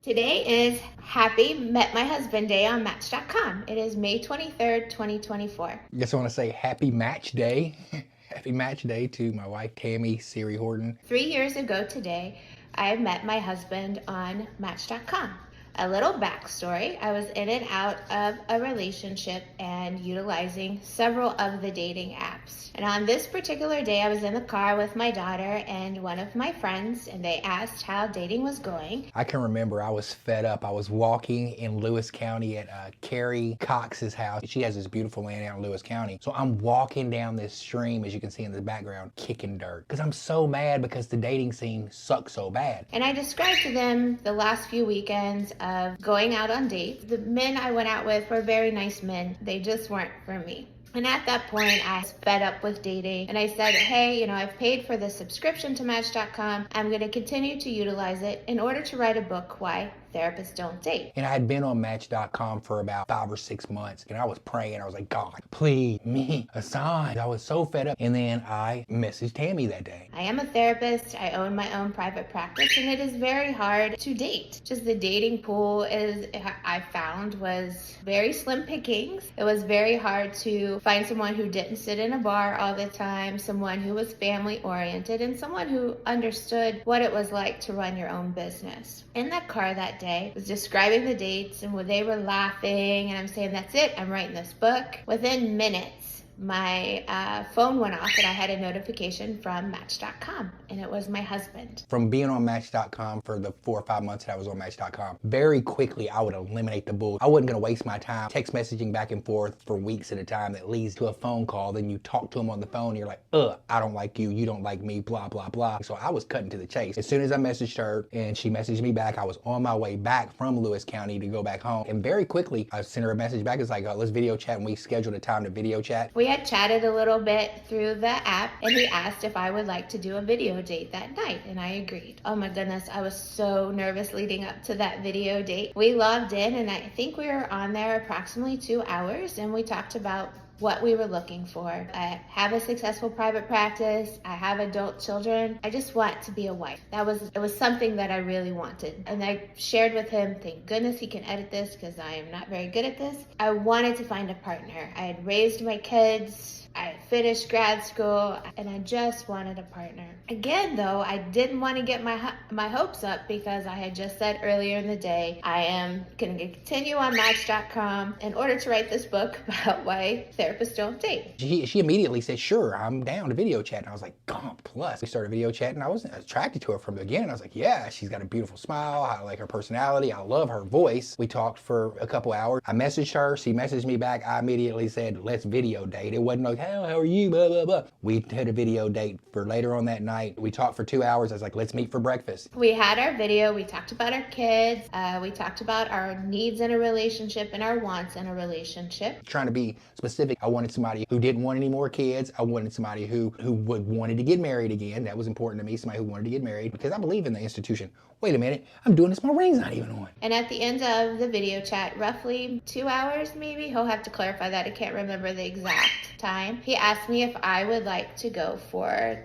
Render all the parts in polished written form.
Today is Happy Met My Husband Day on Match.com. It is May 23rd, 2024. Just want to say happy match day. Happy match day to my wife, Tammy, Siry Horton. 3 years ago today, I met my husband on Match.com. A little backstory, I was in and out of a relationship and utilizing several of the dating apps. And on this particular day, I was in the car with my daughter and one of my friends, and they asked how dating was going. I can remember I was fed up. I was walking in Lewis County at Carrie Cox's house. She has this beautiful land out in Lewis County. So I'm walking down this stream, as you can see in the background, kicking dirt. Because I'm so mad because the dating scene sucks so bad. And I described to them the last few weekends of going out on dates. The men I went out with were very nice men. They just weren't for me. And at that point, I was fed up with dating. And I said, hey, I've paid for the subscription to Match.com. I'm going to continue to utilize it in order to write a book, Why Therapists Don't Date. And I had been on Match.com for about 5 or 6 months. And I was praying. I was like, God, please, me a sign. I was so fed up. And then I messaged Tammy that day. I am a therapist. I own my own private practice. And it is very hard to date. Just the dating pool I found was very slim pickings. It was very hard to find someone who didn't sit in a bar all the time, someone who was family oriented, and someone who understood what it was like to run your own business. In that car that day, I was describing the dates and they were laughing, and I'm saying, that's it, I'm writing this book. Within minutes, my phone went off and I had a notification from Match.com, and it was my husband. From being on Match.com for the 4 or 5 months that I was on Match.com, very quickly I would eliminate the bull. I wasn't gonna waste my time text messaging back and forth for weeks at a time that leads to a phone call. Then you talk to him on the phone and you're like, I don't like you, you don't like me, blah, blah, blah. So I was cutting to the chase. As soon as I messaged her and she messaged me back, I was on my way back from Lewis County to go back home. And very quickly, I sent her a message back. It's like, let's video chat, and we scheduled a time to video chat. We had chatted a little bit through the app, and he asked if I would like to do a video date that night, and I agreed. Oh my goodness, I was so nervous leading up to that video date. We logged in, and I think we were on there approximately 2 hours, and we talked about what we were looking for. I have a successful private practice. I have adult children. I just want to be a wife. It was something that I really wanted. And I shared with him, thank goodness he can edit this because I am not very good at this. I wanted to find a partner. I had raised my kids. I finished grad school, and I just wanted a partner. Again, though, I didn't want to get my hopes up because I had just said earlier in the day, I am going to continue on Match.com in order to write this book about why therapists don't date. She immediately said, sure, I'm down to video chat. And I was like, God, plus. We started video chatting. I wasn't attracted to her from the beginning. I was like, yeah, she's got a beautiful smile. I like her personality. I love her voice. We talked for a couple hours. I messaged her. She messaged me back. I immediately said, let's video date. It wasn't like, how are you, blah, blah, blah. We had a video date for later on that night. We talked for 2 hours. I was like, let's meet for breakfast. We had our video. We talked about our kids. We talked about our needs in a relationship and our wants in a relationship. Trying to be specific, I wanted somebody who didn't want any more kids. I wanted somebody who wanted to get married again. That was important to me, somebody who wanted to get married, because I believe in the institution. Wait a minute, I'm doing this, my ring's not even on. And at the end of the video chat, roughly 2 hours maybe, he'll have to clarify that, I can't remember the exact time. He asked me if I would like to go for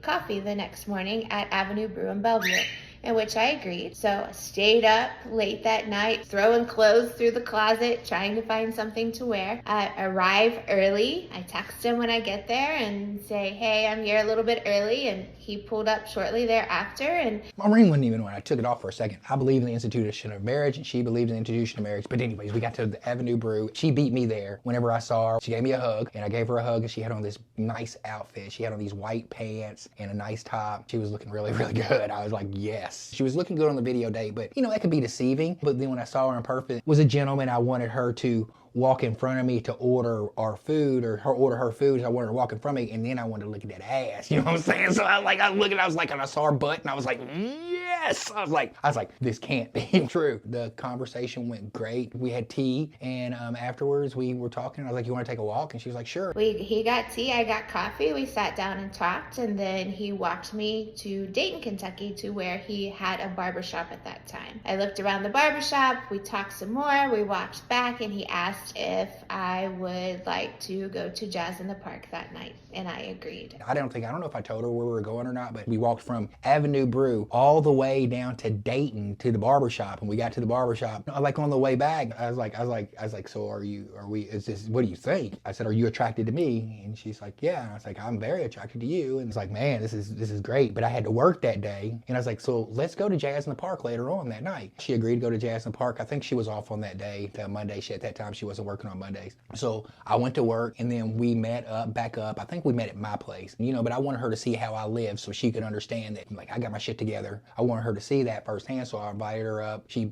coffee the next morning at Avenue Brew in Bellevue, in which I agreed. So I stayed up late that night, throwing clothes through the closet, trying to find something to wear. I arrive early. I text him when I get there and say, hey, I'm here a little bit early. And he pulled up shortly thereafter. And my ring wasn't even on. I took it off for a second. I believe in the institution of marriage, and she believed in the institution of marriage. But anyways, we got to the Avenue Brew. She beat me there. Whenever I saw her, she gave me a hug, and I gave her a hug, and she had on this nice outfit. She had on these white pants and a nice top. She was looking really, really good. I was like, yes. She was looking good on the video date, but that could be deceiving. But then when I saw her in person, it was a gentleman. I wanted her to walk in front of me to order our food, or her order her food. I wanted her to walk in front of me, and then I wanted to look at that ass. You know what I'm saying? So I saw her butt, and I was like, yes. I was like, this can't be true. The conversation went great. We had tea, and afterwards we were talking. I was like, you want to take a walk? And she was like, sure. He got tea, I got coffee. We sat down and talked, and then he walked me to Dayton, Kentucky, to where he had a barbershop at that time. I looked around the barbershop. We talked some more. We walked back, and he asked asked if I would like to go to Jazz in the Park that night, and I agreed. I don't know if I told her where we were going or not, but we walked from Avenue Brew all the way down to Dayton to the barbershop, and we got to the barbershop. Like on the way back, I was like, so what do you think? I said, are you attracted to me? And she's like, yeah. And I was like, I'm very attracted to you. And it's like, man, this is great. But I had to work that day. And I was like, so let's go to Jazz in the Park later on that night. She agreed to go to Jazz in the Park. I think she was off on that day, that Monday. At that time, she wasn't working on Mondays. So I went to work, and then we met back up. I think we met at my place, but I wanted her to see how I live so she could understand that, like, I got my shit together. I wanted her to see that firsthand, so I invited her up. She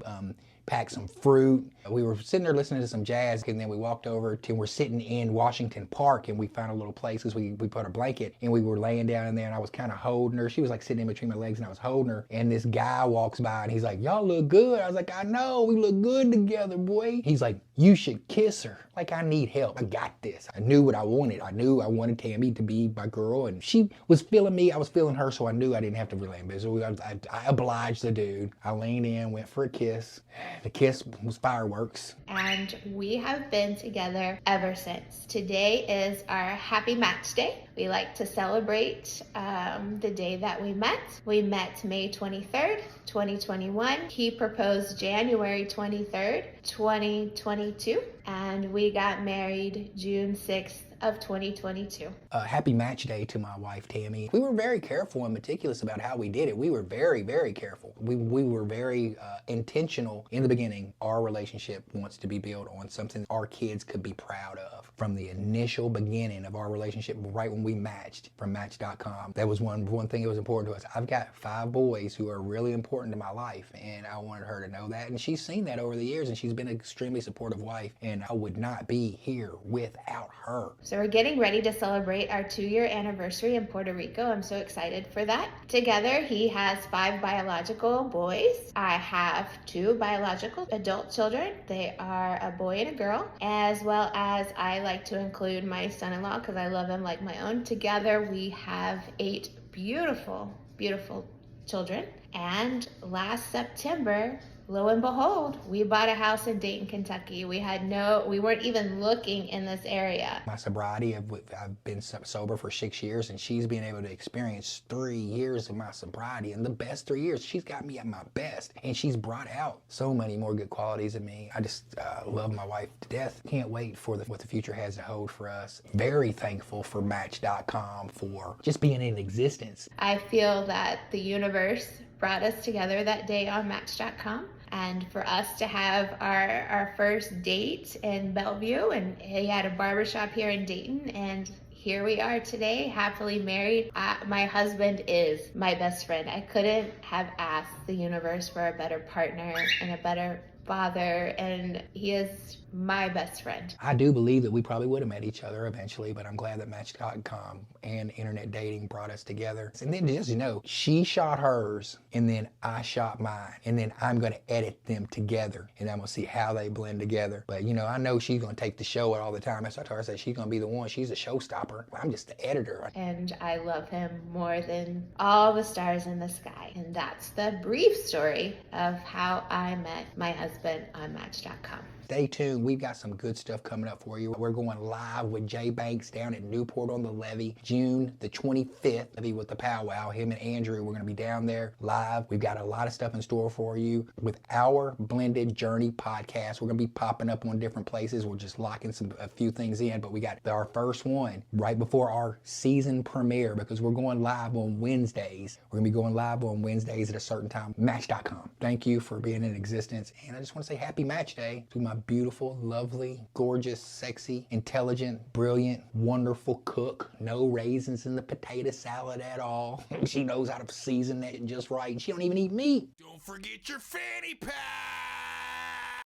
packed some fruit. We were sitting there listening to some jazz, and then we walked over to, we're sitting in Washington Park, and we found a little place because we put a blanket, and we were laying down in there, and I was kind of holding her. She was like sitting in between my legs, and I was holding her, and this guy walks by, and he's like, y'all look good. I was like, I know, we look good together, boy. He's like, you should kiss her. Like, I need help. I got this. I knew what I wanted. I knew I wanted Tammy to be my girl, and she was feeling me. I was feeling her, so I knew I didn't have to relay business. I obliged the dude. I leaned in, went for a kiss. The kiss was fireworks. And we have been together ever since. Today is our happy match day. We like to celebrate the day that we met. We met May 23rd, 2021. He proposed January 23rd, 2022. And we got married June 6th of 2022. Happy match day to my wife, Tammy. We were very careful and meticulous about how we did it. We were very, very careful. We were very intentional in the beginning. Our relationship wants to be built on something our kids could be proud of. From the initial beginning of our relationship, right when we matched from Match.com, that was one thing that was important to us. I've got 5 boys who are really important to my life, and I wanted her to know that. And she's seen that over the years, and she's been an extremely supportive wife, and I would not be here without her. So we're getting ready to celebrate our 2-year anniversary in Puerto Rico. I'm so excited for that. Together, he has 5 biological boys. I have 2 biological adult children. They are a boy and a girl, as well as I like to include my son-in-law because I love him like my own. Together, we have 8 beautiful, beautiful children. And last September, lo and behold, we bought a house in Dayton, Kentucky. We weren't even looking in this area. My sobriety, I've been sober for 6 years, and she's been able to experience 3 years of my sobriety, and the best 3 years. She's got me at my best, and she's brought out so many more good qualities in me. I just love my wife to death. Can't wait for what the future has to hold for us. Very thankful for Match.com for just being in existence. I feel that the universe brought us together that day on Match.com. And for us to have our first date in Bellevue, and he had a barbershop here in Dayton, and here we are today, happily married. My husband is my best friend. I couldn't have asked the universe for a better partner and a better father, and he is my best friend. I do believe that we probably would have met each other eventually, but I'm glad that Match.com and internet dating brought us together. And then just, she shot hers, and then I shot mine, and then I'm going to edit them together, and I'm going to see how they blend together. But, I know she's going to take the show all the time. That's what I told her. I said she's going to be the one. She's a showstopper. I'm just the editor. And I love him more than all the stars in the sky. And that's the brief story of how I met my husband on Match.com. Stay tuned. We've got some good stuff coming up for you. We're going live with Jay Banks down at Newport on the Levee, June the 25th. With the powwow, him and Andrew, we're going to be down there live. We've got a lot of stuff in store for you with our Blended Journey podcast. We're going to be popping up on different places. We're just locking a few things in, but we got our first one right before our season premiere because we're going live on Wednesdays. We're going to be going live on Wednesdays at a certain time. Match.com. Thank you for being in existence. And I just want to say happy match day to my beautiful, lovely, gorgeous, sexy, intelligent, brilliant, wonderful cook. No raisins in the potato salad at all. She knows how to season that just right. She don't even eat meat. Don't forget your fanny pack.